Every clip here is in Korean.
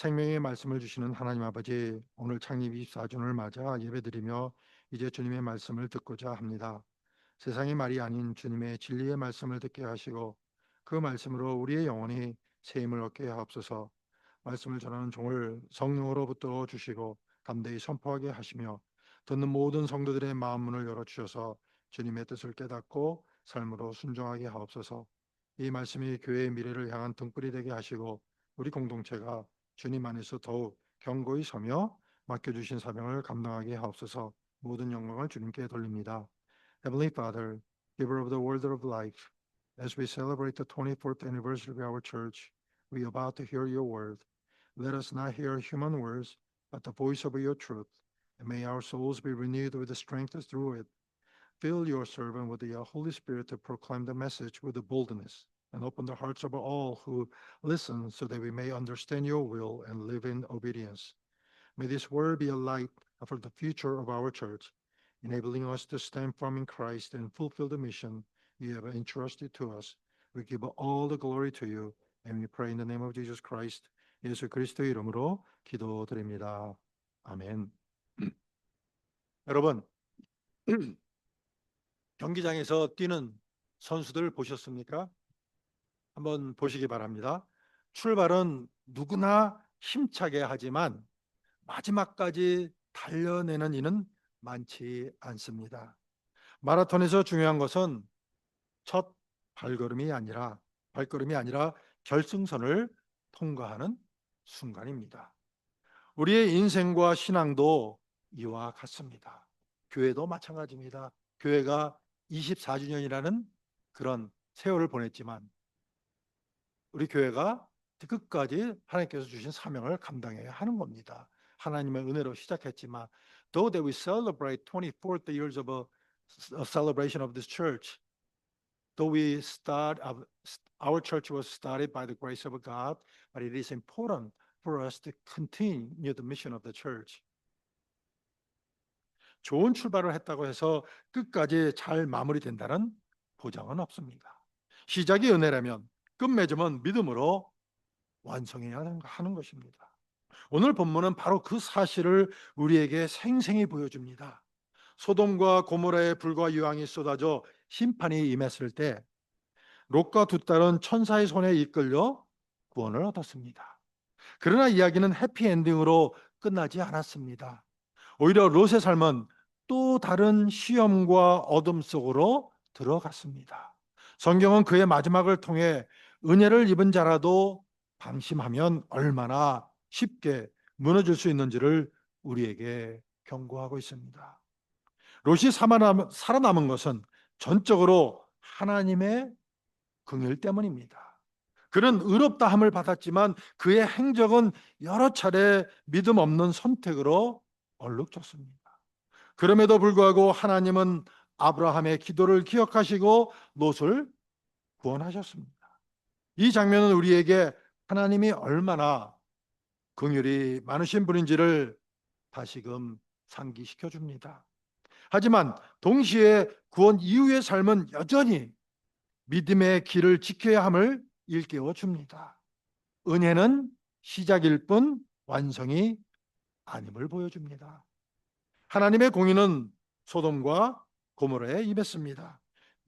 생명의 말씀을 주시는 하나님 아버지, 오늘 창립 24주년을 맞아 예배드리며 이제 주님의 말씀을 듣고자 합니다. 세상의 말이 아닌 주님의 진리의 말씀을 듣게 하시고 그 말씀으로 우리의 영혼이 새 힘을 얻게 하옵소서. 말씀을 전하는 종을 성령으로부터 주시고 담대히 선포하게 하시며 듣는 모든 성도들의 마음 문을 열어주셔서 주님의 뜻을 깨닫고 삶으로 순종하게 하옵소서. 이 말씀이 교회의 미래를 향한 등불이 되게 하시고 우리 공동체가 주님 안에서 더욱 견고히 서며 맡겨주신 사명을 감당하게 하옵소서. 모든 영광을 주님께 돌립니다. Heavenly Father, giver of the word of life, as we celebrate the 24th anniversary of our church, we are about to hear your word. Let us not hear human words, but the voice of your truth. And may our souls be renewed with the strength through it. Fill your servant with the Holy Spirit to proclaim the message with boldness and open the hearts of all who listen so that we may understand your will and live in obedience. May this word be a light for the future of our church, enabling us to stand firm in Christ and fulfill the mission you have entrusted to us. We give all the glory to you, and we pray in the name of Jesus Christ. 예수 그리스도의 이름으로 기도드립니다. 아멘. 여러분, 경기장에서 뛰는 선수들 보셨습니까? 한번 보시기 바랍니다. 출발은 누구나 힘차게 하지만 마지막까지 달려내는 이는 많지 않습니다. 마라톤에서 중요한 것은 첫 발걸음이 아니라 결승선을 통과하는 순간입니다. 우리의 인생과 신앙도 이와 같습니다. 교회도 마찬가지입니다. 교회가 24주년이라는 그런 세월을 보냈지만 우리 교회가 끝까지 하나님께서 주신 사명을 감당해야 하는 겁니다. 하나님의 은혜로 시작했지만 though that we celebrate 24th years of a celebration of this church, though our church was started by the grace of God, but it is important for us to continue the mission of the church. 좋은 출발을 했다고 해서 끝까지 잘 마무리된다는 보장은 없습니다. 시작이 은혜라면 끝맺음은 믿음으로 완성해야 하는 것입니다. 오늘 본문은 바로 그 사실을 우리에게 생생히 보여줍니다. 소돔과 고모라의 불과 유황이 쏟아져 심판이 임했을 때 롯과 두 딸은 천사의 손에 이끌려 구원을 얻었습니다. 그러나 이야기는 해피엔딩으로 끝나지 않았습니다. 오히려 롯의 삶은 또 다른 시험과 어둠 속으로 들어갔습니다. 성경은 그의 마지막을 통해 은혜를 입은 자라도 방심하면 얼마나 쉽게 무너질 수 있는지를 우리에게 경고하고 있습니다. 롯이 살아남은 것은 전적으로 하나님의 긍휼 때문입니다. 그는 의롭다함을 받았지만 그의 행적은 여러 차례 믿음 없는 선택으로 얼룩졌습니다. 그럼에도 불구하고 하나님은 아브라함의 기도를 기억하시고 롯을 구원하셨습니다. 이 장면은 우리에게 하나님이 얼마나 긍휼이 많으신 분인지를 다시금 상기시켜 줍니다. 하지만 동시에 구원 이후의 삶은 여전히 믿음의 길을 지켜야 함을 일깨워 줍니다. 은혜는 시작일 뿐 완성이 아님을 보여줍니다. 하나님의 공의는 소돔과 고모라에 임했습니다.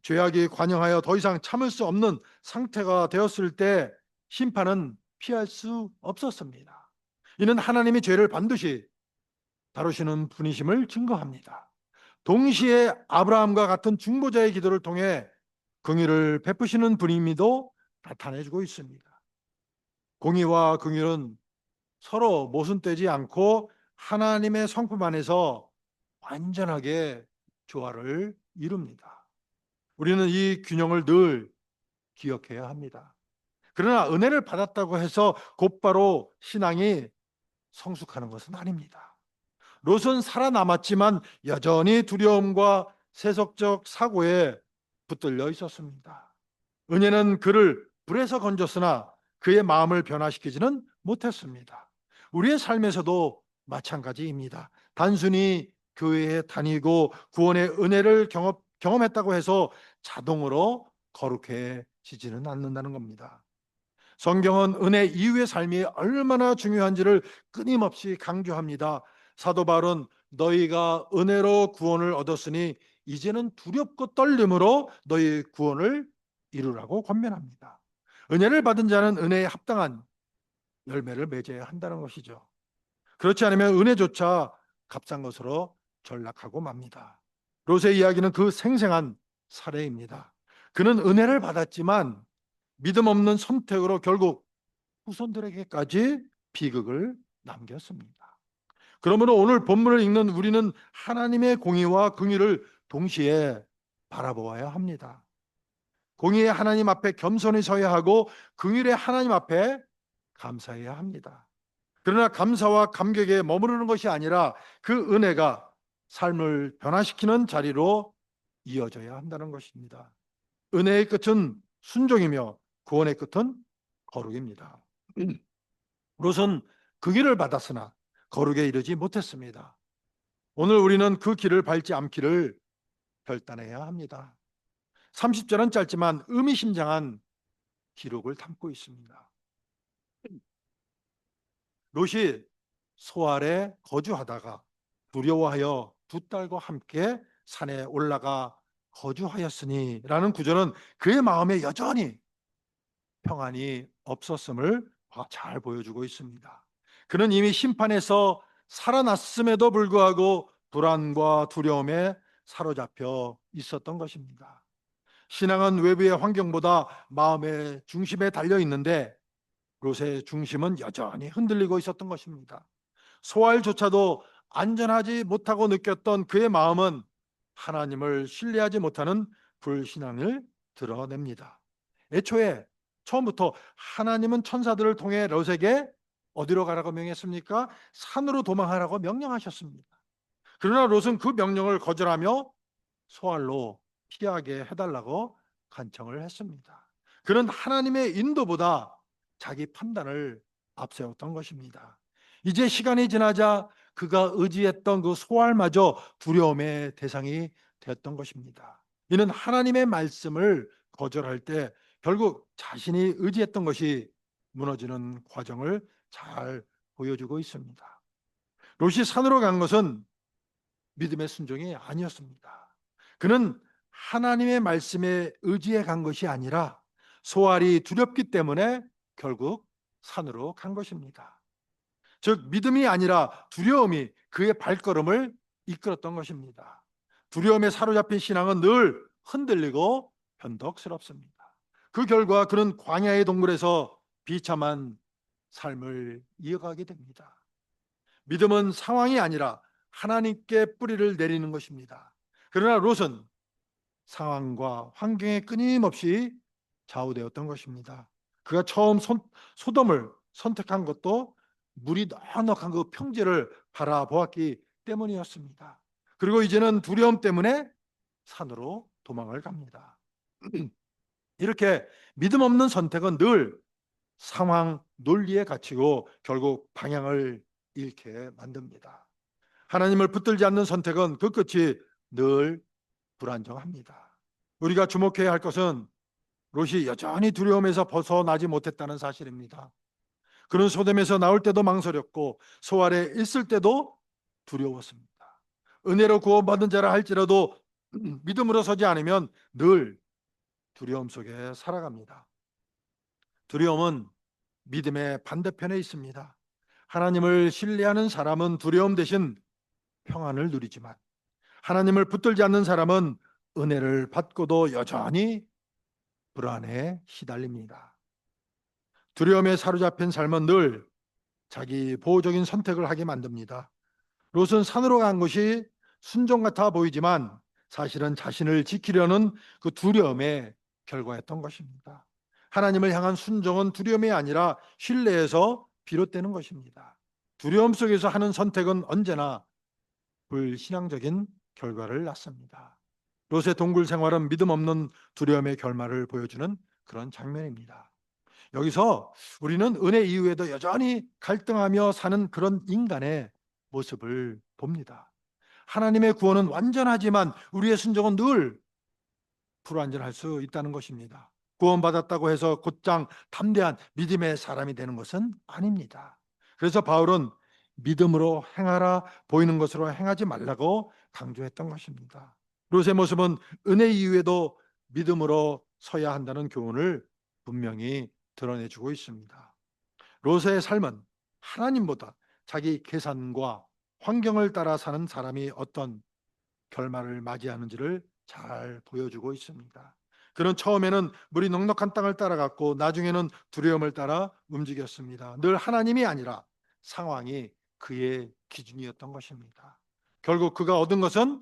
죄악이 관영하여 더 이상 참을 수 없는 상태가 되었을 때 심판은 피할 수 없었습니다. 이는 하나님이 죄를 반드시 다루시는 분이심을 증거합니다. 동시에 아브라함과 같은 중보자의 기도를 통해 긍휼을 베푸시는 분임에도 나타내주고 있습니다. 공의와 긍휼은 서로 모순되지 않고 하나님의 성품 안에서 완전하게 조화를 이룹니다. 우리는 이 균형을 늘 기억해야 합니다. 그러나 은혜를 받았다고 해서 곧바로 신앙이 성숙하는 것은 아닙니다. 롯은 살아남았지만 여전히 두려움과 세속적 사고에 붙들려 있었습니다. 은혜는 그를 불에서 건졌으나 그의 마음을 변화시키지는 못했습니다. 우리의 삶에서도 마찬가지입니다. 단순히 교회에 다니고 구원의 은혜를 경험했다고 해서 자동으로 거룩해지지는 않는다는 겁니다. 성경은 은혜 이후의 삶이 얼마나 중요한지를 끊임없이 강조합니다. 사도 바울은 너희가 은혜로 구원을 얻었으니 이제는 두렵고 떨림으로 너희 구원을 이루라고 권면합니다. 은혜를 받은 자는 은혜에 합당한 열매를 맺어야 한다는 것이죠. 그렇지 않으면 은혜조차 값싼 것으로 전락하고 맙니다. 롯의 이야기는 그 생생한 사례입니다. 그는 은혜를 받았지만 믿음 없는 선택으로 결국 후손들에게까지 비극을 남겼습니다. 그러므로 오늘 본문을 읽는 우리는 하나님의 공의와 긍휼을 동시에 바라보아야 합니다. 공의의 하나님 앞에 겸손히 서야 하고 긍휼의 하나님 앞에 감사해야 합니다. 그러나 감사와 감격에 머무르는 것이 아니라 그 은혜가 삶을 변화시키는 자리로 이어져야 한다는 것입니다. 은혜의 끝은 순종이며 구원의 끝은 거룩입니다. 롯은 그 길을 받았으나 거룩에 이르지 못했습니다. 오늘 우리는 그 길을 밟지 않기를 결단해야 합니다. 30절은 짧지만 의미심장한 기록을 담고 있습니다. 롯이 소알에 거주하다가 두려워하여 두 딸과 함께 산에 올라가 거주하였으니 라는 구절은 그의 마음에 여전히 평안이 없었음을 잘 보여주고 있습니다. 그는 이미 심판에서 살아났음에도 불구하고 불안과 두려움에 사로잡혀 있었던 것입니다. 신앙은 외부의 환경보다 마음의 중심에 달려 있는데 롯의 중심은 여전히 흔들리고 있었던 것입니다. 소알조차도 안전하지 못하고 느꼈던 그의 마음은 하나님을 신뢰하지 못하는 불신앙을 드러냅니다. 애초에 처음부터 하나님은 천사들을 통해 롯에게 어디로 가라고 명했습니까? 산으로 도망하라고 명령하셨습니다. 그러나 롯은 그 명령을 거절하며 소알로 피하게 해달라고 간청을 했습니다. 그는 하나님의 인도보다 자기 판단을 앞세웠던 것입니다. 이제 시간이 지나자 그가 의지했던 그 소알마저 두려움의 대상이 되었던 것입니다. 이는 하나님의 말씀을 거절할 때 결국 자신이 의지했던 것이 무너지는 과정을 잘 보여주고 있습니다. 롯이 산으로 간 것은 믿음의 순종이 아니었습니다. 그는 하나님의 말씀에 의지해 간 것이 아니라 소알이 두렵기 때문에 결국 산으로 간 것입니다. 즉 믿음이 아니라 두려움이 그의 발걸음을 이끌었던 것입니다. 두려움에 사로잡힌 신앙은 늘 흔들리고 변덕스럽습니다. 그 결과 그는 광야의 동굴에서 비참한 삶을 이어가게 됩니다. 믿음은 상황이 아니라 하나님께 뿌리를 내리는 것입니다. 그러나 롯은 상황과 환경에 끊임없이 좌우되었던 것입니다. 그가 처음 소돔을 선택한 것도 물이 넉넉한 그 평지를 바라보았기 때문이었습니다. 그리고 이제는 두려움 때문에 산으로 도망을 갑니다. 이렇게 믿음 없는 선택은 늘 상황 논리에 갇히고 결국 방향을 잃게 만듭니다. 하나님을 붙들지 않는 선택은 그 끝이 늘 불안정합니다. 우리가 주목해야 할 것은 롯이 여전히 두려움에서 벗어나지 못했다는 사실입니다. 그는 소돔에서 나올 때도 망설였고 소알에 있을 때도 두려웠습니다. 은혜로 구원받은 자라 할지라도 믿음으로 서지 않으면 늘 두려움 속에 살아갑니다. 두려움은 믿음의 반대편에 있습니다. 하나님을 신뢰하는 사람은 두려움 대신 평안을 누리지만 하나님을 붙들지 않는 사람은 은혜를 받고도 여전히 불안에 시달립니다. 두려움에 사로잡힌 삶은 늘 자기 보호적인 선택을 하게 만듭니다. 롯은 산으로 간 것이 순종 같아 보이지만 사실은 자신을 지키려는 그 두려움의 결과였던 것입니다. 하나님을 향한 순종은 두려움이 아니라 신뢰에서 비롯되는 것입니다. 두려움 속에서 하는 선택은 언제나 불신앙적인 결과를 낳습니다. 롯의 동굴 생활은 믿음 없는 두려움의 결말을 보여주는 그런 장면입니다. 여기서 우리는 은혜 이후에도 여전히 갈등하며 사는 그런 인간의 모습을 봅니다. 하나님의 구원은 완전하지만 우리의 순종은 늘 불완전할 수 있다는 것입니다. 구원받았다고 해서 곧장 담대한 믿음의 사람이 되는 것은 아닙니다. 그래서 바울은 믿음으로 행하라, 보이는 것으로 행하지 말라고 강조했던 것입니다. 롯의 모습은 은혜 이후에도 믿음으로 서야 한다는 교훈을 분명히 드러내주고 있습니다. 롯의 삶은 하나님보다 자기 계산과 환경을 따라 사는 사람이 어떤 결말을 맞이하는지를 잘 보여주고 있습니다. 그는 처음에는 물이 넉넉한 땅을 따라갔고 나중에는 두려움을 따라 움직였습니다. 늘 하나님이 아니라 상황이 그의 기준이었던 것입니다. 결국 그가 얻은 것은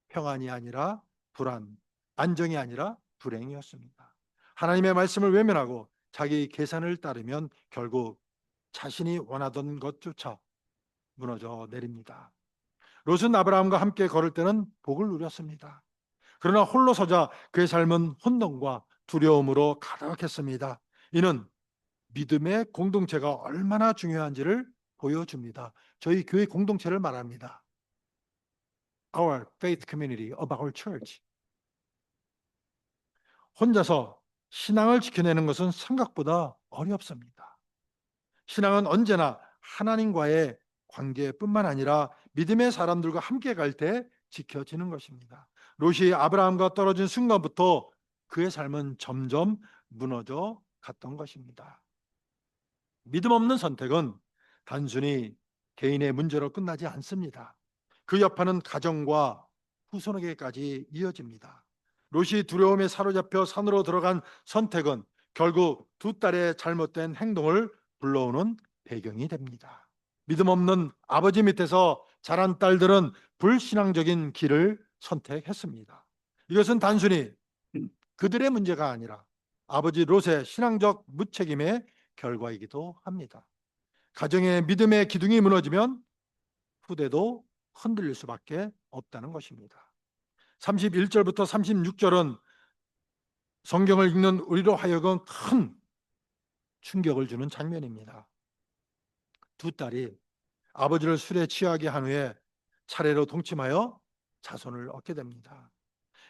평안이 아니라 불안, 안정이 아니라 불행이었습니다. 하나님의 말씀을 외면하고 자기 계산을 따르면 결국 자신이 원하던 것조차 무너져 내립니다. 롯은 아브라함과 함께 걸을 때는 복을 누렸습니다. 그러나 홀로 서자 그의 삶은 혼돈과 두려움으로 가득했습니다. 이는 믿음의 공동체가 얼마나 중요한지를 보여줍니다. 저희 교회 공동체를 말합니다. Our faith community of our church. 혼자서 신앙을 지켜내는 것은 생각보다 어렵습니다. 신앙은 언제나 하나님과의 관계뿐만 아니라 믿음의 사람들과 함께 갈 때 지켜지는 것입니다. 롯이 아브라함과 떨어진 순간부터 그의 삶은 점점 무너져 갔던 것입니다. 믿음 없는 선택은 단순히 개인의 문제로 끝나지 않습니다. 그 여파는 가정과 후손에게까지 이어집니다. 롯이 두려움에 사로잡혀 산으로 들어간 선택은 결국 두 딸의 잘못된 행동을 불러오는 배경이 됩니다. 믿음 없는 아버지 밑에서 자란 딸들은 불신앙적인 길을 선택했습니다. 이것은 단순히 그들의 문제가 아니라 아버지 롯의 신앙적 무책임의 결과이기도 합니다. 가정의 믿음의 기둥이 무너지면 후대도 흔들릴 수밖에 없다는 것입니다. 31절부터 36절은 성경을 읽는 우리로 하여금 큰 충격을 주는 장면입니다. 두 딸이 아버지를 술에 취하게 한 후에 차례로 동침하여 자손을 얻게 됩니다.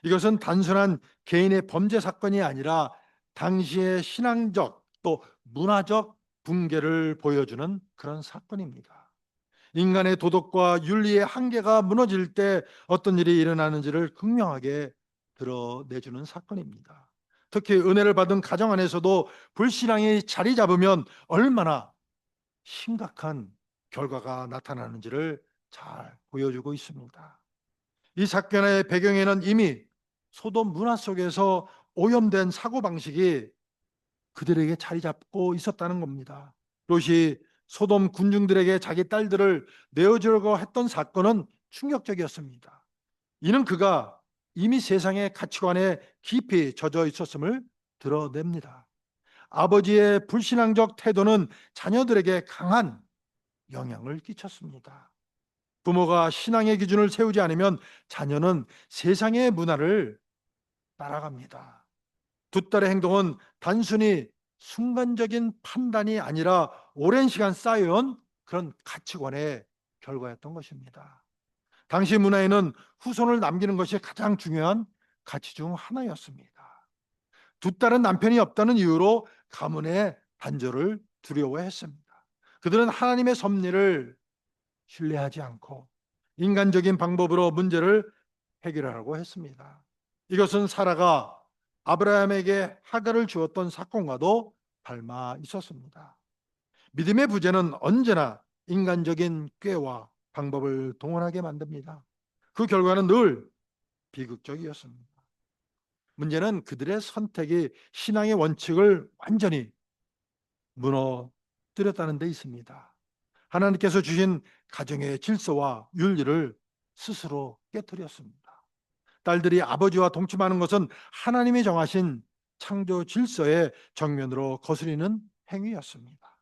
이것은 단순한 개인의 범죄 사건이 아니라 당시의 신앙적 또 문화적 붕괴를 보여주는 그런 사건입니다. 인간의 도덕과 윤리의 한계가 무너질 때 어떤 일이 일어나는지를 극명하게 드러내주는 사건입니다. 특히 은혜를 받은 가정 안에서도 불신앙이 자리 잡으면 얼마나 심각한 결과가 나타나는지를 잘 보여주고 있습니다. 이 사건의 배경에는 이미 소돔 문화 속에서 오염된 사고방식이 그들에게 자리 잡고 있었다는 겁니다. 롯이 소돔 군중들에게 자기 딸들을 내어주려고 했던 사건은 충격적이었습니다. 이는 그가 이미 세상의 가치관에 깊이 젖어 있었음을 드러냅니다. 아버지의 불신앙적 태도는 자녀들에게 강한 영향을 끼쳤습니다. 부모가 신앙의 기준을 세우지 않으면 자녀는 세상의 문화를 따라갑니다. 두 딸의 행동은 단순히 순간적인 판단이 아니라 오랜 시간 쌓여온 그런 가치관의 결과였던 것입니다. 당시 문화에는 후손을 남기는 것이 가장 중요한 가치 중 하나였습니다. 두 딸은 남편이 없다는 이유로 가문의 단절을 두려워했습니다. 그들은 하나님의 섭리를 신뢰하지 않고 인간적인 방법으로 문제를 해결하려고 했습니다. 이것은 사라가 아브라함에게 하갈을 주었던 사건과도 닮아 있었습니다. 믿음의 부재는 언제나 인간적인 꾀와 방법을 동원하게 만듭니다. 그 결과는 늘 비극적이었습니다. 문제는 그들의 선택이 신앙의 원칙을 완전히 무너뜨렸다는 데 있습니다. 하나님께서 주신 가정의 질서와 윤리를 스스로 깨뜨렸습니다. 딸들이 아버지와 동침하는 것은 하나님이 정하신 창조 질서의 정면으로 거스리는 행위였습니다.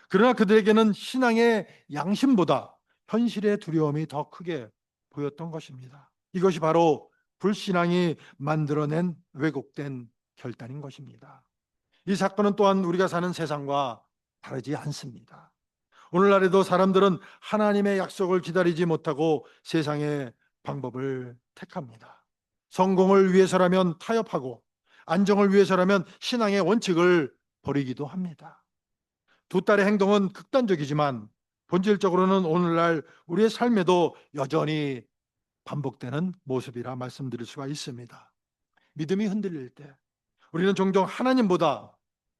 그러나 그들에게는 신앙의 양심보다 현실의 두려움이 더 크게 보였던 것입니다. 이것이 바로 불신앙이 만들어낸 왜곡된 결단인 것입니다. 이 사건은 또한 우리가 사는 세상과 다르지 않습니다. 오늘날에도 사람들은 하나님의 약속을 기다리지 못하고 세상의 방법을 택합니다. 성공을 위해서라면 타협하고 안정을 위해서라면 신앙의 원칙을 버리기도 합니다. 두 딸의 행동은 극단적이지만 본질적으로는 오늘날 우리의 삶에도 여전히 반복되는 모습이라 말씀드릴 수가 있습니다. 믿음이 흔들릴 때 우리는 종종 하나님보다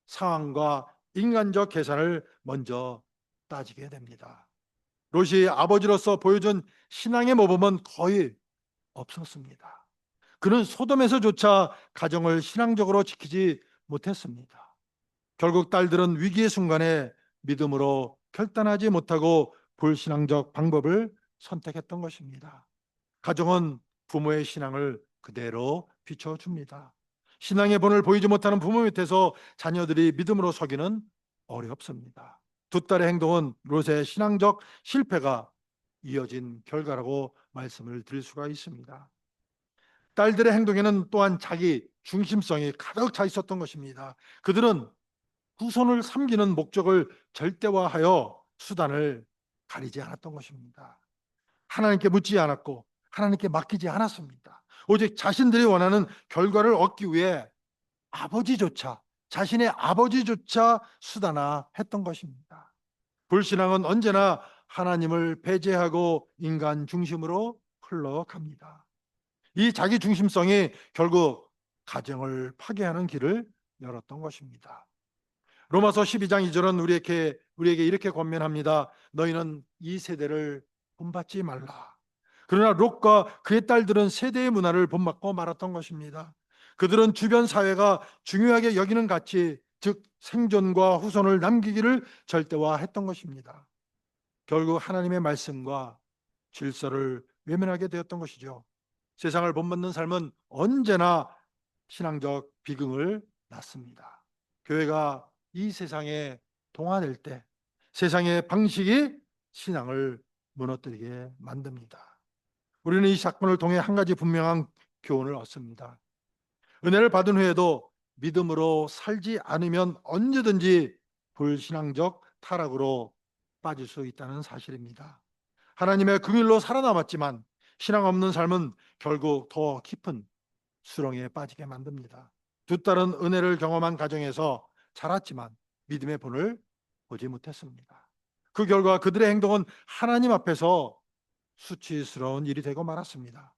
상황과 인간적 계산을 먼저 따지게 됩니다. 롯이 아버지로서 보여준 신앙의 모범은 거의 없었습니다. 그는 소돔에서조차 가정을 신앙적으로 지키지 못했습니다. 결국 딸들은 위기의 순간에 믿음으로 결단하지 못하고 불신앙적 방법을 선택했던 것입니다. 가정은 부모의 신앙을 그대로 비춰줍니다. 신앙의 본을 보이지 못하는 부모 밑에서 자녀들이 믿음으로 서기는 어렵습니다. 두 딸의 행동은 롯의 신앙적 실패가 이어진 결과라고 말씀을 드릴 수가 있습니다. 딸들의 행동에는 또한 자기 중심성이 가득 차 있었던 것입니다. 그들은 후손을 섬기는 목적을 절대화하여 수단을 가리지 않았던 것입니다. 하나님께 묻지 않았고 하나님께 맡기지 않았습니다. 오직 자신들이 원하는 결과를 얻기 위해 자신의 아버지조차 수단화했던 것입니다. 불신앙은 언제나 하나님을 배제하고 인간 중심으로 흘러갑니다. 이 자기 중심성이 결국 가정을 파괴하는 길을 열었던 것입니다. 로마서 12장 2절은 우리에게 이렇게 권면합니다. 너희는 이 세대를 본받지 말라. 그러나 롯과 그의 딸들은 세대의 문화를 본받고 말았던 것입니다. 그들은 주변 사회가 중요하게 여기는 가치, 즉 생존과 후손을 남기기를 절대화했던 것입니다. 결국 하나님의 말씀과 질서를 외면하게 되었던 것이죠. 세상을 본받는 삶은 언제나 신앙적 비극을 낳습니다. 교회가 이 세상에 동화될 때 세상의 방식이 신앙을 무너뜨리게 만듭니다. 우리는 이 사건을 통해 한 가지 분명한 교훈을 얻습니다. 은혜를 받은 후에도 믿음으로 살지 않으면 언제든지 불신앙적 타락으로 빠질 수 있다는 사실입니다. 하나님의 긍휼로 살아남았지만 신앙 없는 삶은 결국 더 깊은 수렁에 빠지게 만듭니다. 두 딸은 은혜를 경험한 가정에서 자랐지만 믿음의 본을 보지 못했습니다. 그 결과 그들의 행동은 하나님 앞에서 수치스러운 일이 되고 말았습니다.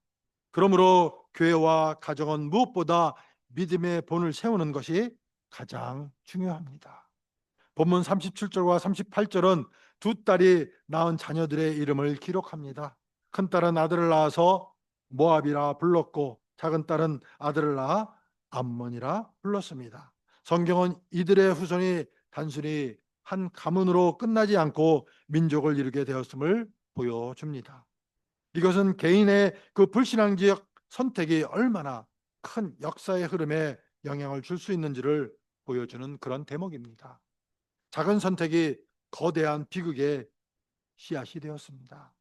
그러므로 교회와 가정은 무엇보다 믿음의 본을 세우는 것이 가장 중요합니다. 본문 37절과 38절은 두 딸이 낳은 자녀들의 이름을 기록합니다. 큰 딸은 아들을 낳아서 모압이라 불렀고 작은 딸은 아들을 낳아 암몬이라 불렀습니다. 성경은 이들의 후손이 단순히 한 가문으로 끝나지 않고 민족을 이루게 되었음을 보여줍니다. 이것은 개인의 그 불신앙적 선택이 얼마나 큰 역사의 흐름에 영향을 줄 수 있는지를 보여주는 그런 대목입니다. 작은 선택이 거대한 비극의 씨앗이 되었습니다.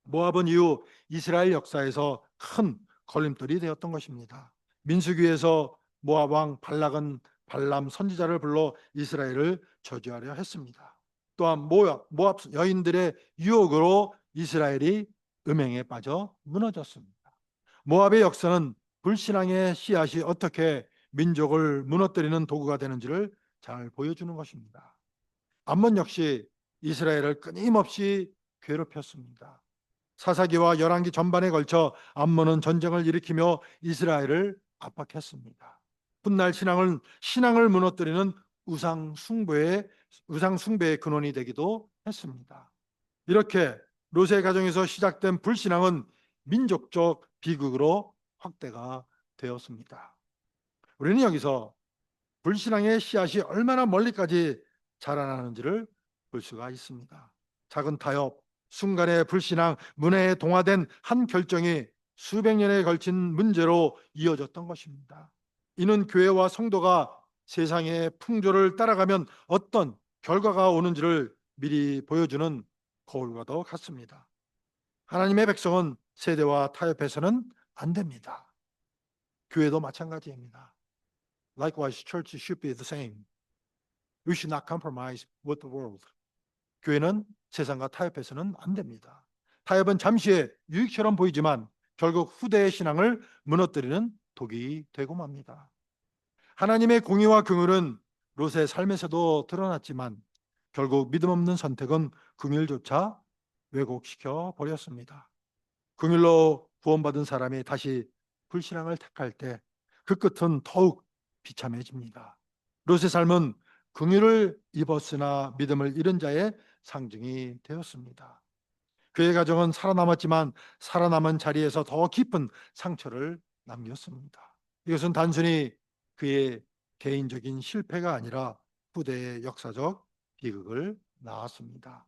모압은 이후 이스라엘 역사에서 큰 걸림돌이 되었던 것입니다. 민수기에서 모압 왕 발락은 발람 선지자를 불러 이스라엘을 저주하려 했습니다. 또한 모압 여인들의 유혹으로 이스라엘이 음행에 빠져 무너졌습니다. 모압의 역사는 불신앙의 씨앗이 어떻게 민족을 무너뜨리는 도구가 되는지를 잘 보여주는 것입니다. 암몬 역시 이스라엘을 끊임없이 괴롭혔습니다. 사사기와 열왕기 전반에 걸쳐 암몬은 전쟁을 일으키며 이스라엘을 압박했습니다. 훗날 신앙을 무너뜨리는 우상 숭배의 근원이 되기도 했습니다. 이렇게 롯의 가정에서 시작된 불신앙은 민족적 비극으로 확대가 되었습니다. 우리는 여기서 불신앙의 씨앗이 얼마나 멀리까지 자라나는지를 볼 수가 있습니다. 작은 타협, 순간의 불신앙, 문화에 동화된 한 결정이 수백 년에 걸친 문제로 이어졌던 것입니다. 이는 교회와 성도가 세상의 풍조를 따라가면 어떤 결과가 오는지를 미리 보여주는 거울과도 같습니다. 하나님의 백성은 세대와 타협해서는 안 됩니다. 교회도 마찬가지입니다. Likewise, church should be the same. We should not compromise with the world. 교회는 세상과 타협해서는 안 됩니다. 타협은 잠시의 유익처럼 보이지만 결국 후대의 신앙을 무너뜨리는 독이 되고 맙니다. 하나님의 공의와 긍휼은 롯의 삶에서도 드러났지만 결국 믿음 없는 선택은 긍휼조차 왜곡시켜 버렸습니다. 긍휼로 구원받은 사람이 다시 불신앙을 택할 때 그 끝은 더욱 비참해집니다. 롯의 삶은 긍휼을 입었으나 믿음을 잃은 자의 상징이 되었습니다. 그의 가정은 살아남았지만 살아남은 자리에서 더 깊은 상처를 남겼습니다. 이것은 단순히 그의 개인적인 실패가 아니라 후대의 역사적 비극을 낳았습니다.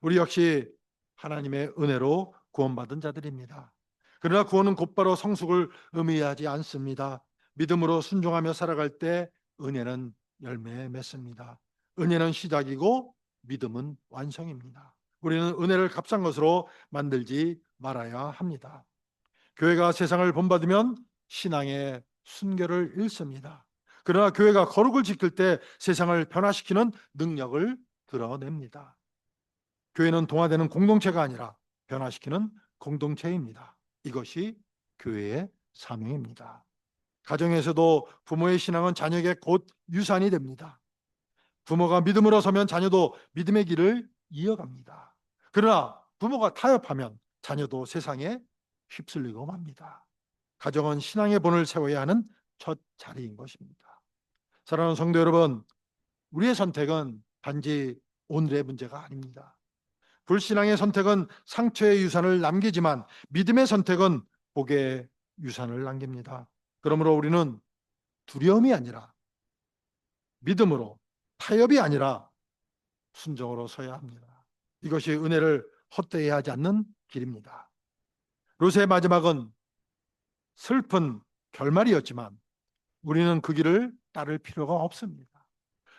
우리 역시 하나님의 은혜로 구원받은 자들입니다. 그러나 구원은 곧바로 성숙을 의미하지 않습니다. 믿음으로 순종하며 살아갈 때 은혜는 열매 맺습니다. 은혜는 시작이고 믿음은 완성입니다. 우리는 은혜를 값싼 것으로 만들지 말아야 합니다. 교회가 세상을 본받으면 신앙의 순결을 잃습니다. 그러나 교회가 거룩을 지킬 때 세상을 변화시키는 능력을 드러냅니다. 교회는 동화되는 공동체가 아니라 변화시키는 공동체입니다. 이것이 교회의 사명입니다. 가정에서도 부모의 신앙은 자녀에게 곧 유산이 됩니다. 부모가 믿음으로 서면 자녀도 믿음의 길을 이어갑니다. 그러나 부모가 타협하면 자녀도 세상에 휩쓸리고 맙니다. 가정은 신앙의 본을 세워야 하는 첫 자리인 것입니다. 사랑하는 성도 여러분, 우리의 선택은 단지 오늘의 문제가 아닙니다. 불신앙의 선택은 상처의 유산을 남기지만 믿음의 선택은 복의 유산을 남깁니다. 그러므로 우리는 두려움이 아니라 믿음으로, 타협이 아니라 순종으로 서야 합니다. 이것이 은혜를 헛되이 하지 않는 길입니다. 롯의 마지막은 슬픈 결말이었지만 우리는 그 길을 따를 필요가 없습니다.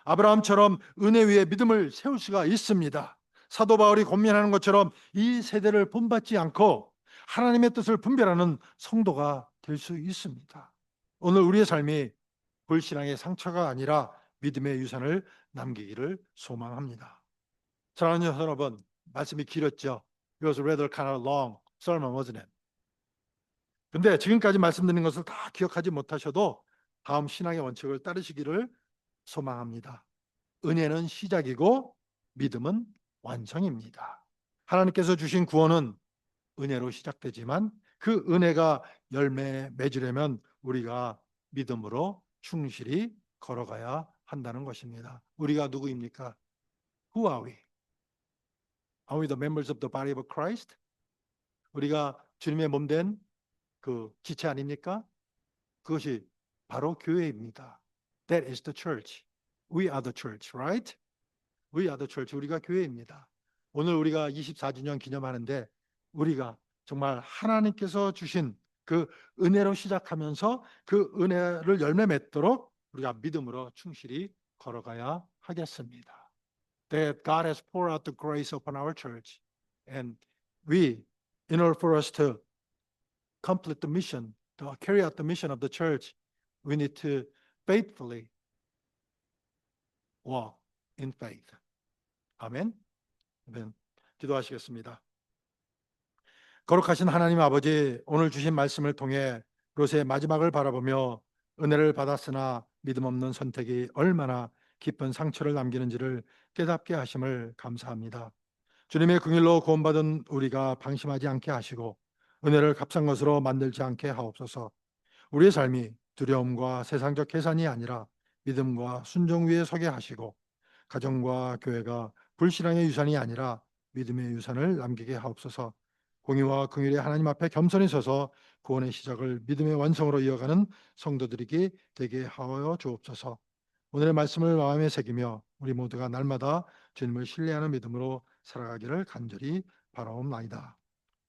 아브라함처럼 은혜 위에 믿음을 세울 수가 있습니다. 사도 바울이 권면하는 것처럼 이 세대를 본받지 않고 하나님의 뜻을 분별하는 성도가 될 수 있습니다. 오늘 우리의 삶이 불신앙의 상처가 아니라 믿음의 유산을 남기기를 소망합니다. 사랑하는 여러분, 말씀이 길었죠. It was rather kind of long sermon, wasn't it? 근데 지금까지 말씀드린 것을 다 기억하지 못하셔도 다음 신앙의 원칙을 따르시기를 소망합니다. 은혜는 시작이고 믿음은 완성입니다. 하나님께서 주신 구원은 은혜로 시작되지만 그 은혜가 열매 맺으려면 우리가 믿음으로 충실히 걸어가야 한다는 것입니다. 우리가 누구입니까? Who are we? Are we the members of the body of Christ? 우리가 주님의 몸된 그 지체 아닙니까? 그것이 바로 교회입니다. That is the church. We are the church, right? We are the church. 우리가 교회입니다. 오늘 우리가 24주년 기념하는데 우리가 정말 하나님께서 주신 그 은혜로 시작하면서 그 은혜를 열매 맺도록 우리가 믿음으로 충실히 걸어가야 하겠습니다. That God has poured out the grace upon our church, and we, in order for us to complete the mission, to carry out the mission of the church, we need to faithfully walk in faith. 아멘. 아멘. 기도하시겠습니다. 거룩하신 하나님 아버지, 오늘 주신 말씀을 통해 롯의 마지막을 바라보며 은혜를 받았으나 믿음 없는 선택이 얼마나 깊은 상처를 남기는지를 깨닫게 하심을 감사합니다. 주님의 긍휼로 구원받은 우리가 방심하지 않게 하시고 은혜를 값싼 것으로 만들지 않게 하옵소서. 우리의 삶이 두려움과 세상적 계산이 아니라 믿음과 순종 위에 서게 하시고 가정과 교회가 불신앙의 유산이 아니라 믿음의 유산을 남기게 하옵소서. 공의와 긍휼의 하나님 앞에 겸손히 서서 구원의 시작을 믿음의 완성으로 이어가는 성도들에게 되게 하여 주옵소서. 오늘의 말씀을 마음에 새기며 우리 모두가 날마다 주님을 신뢰하는 믿음으로 살아가기를 간절히 바라옵나이다.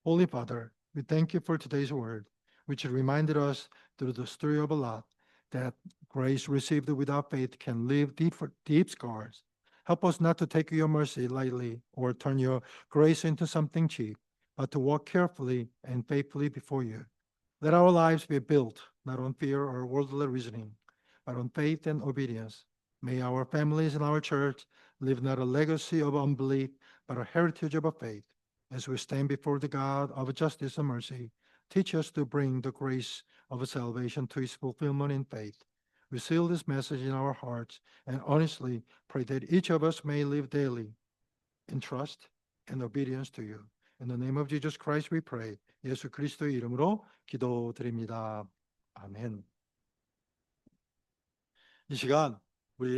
Holy Father, we thank you for today's word, which reminded us through the story of Lot that grace received without faith can leave deep scars. Help us not to take your mercy lightly or turn your grace into something cheap, but to walk carefully and faithfully before you. Let our lives be built not on fear or worldly reasoning, but on faith and obedience. May our families and our church live not a legacy of unbelief, but a heritage of faith. As we stand before the God of justice and mercy, teach us to bring the grace of salvation to its fulfillment in faith. We seal this message in our hearts and honestly pray that each of us may live daily in trust and obedience to you. In the name of Jesus Christ we pray. 예수 그리스도의 이름으로 기도드립니다. 아멘. 이 시간 우리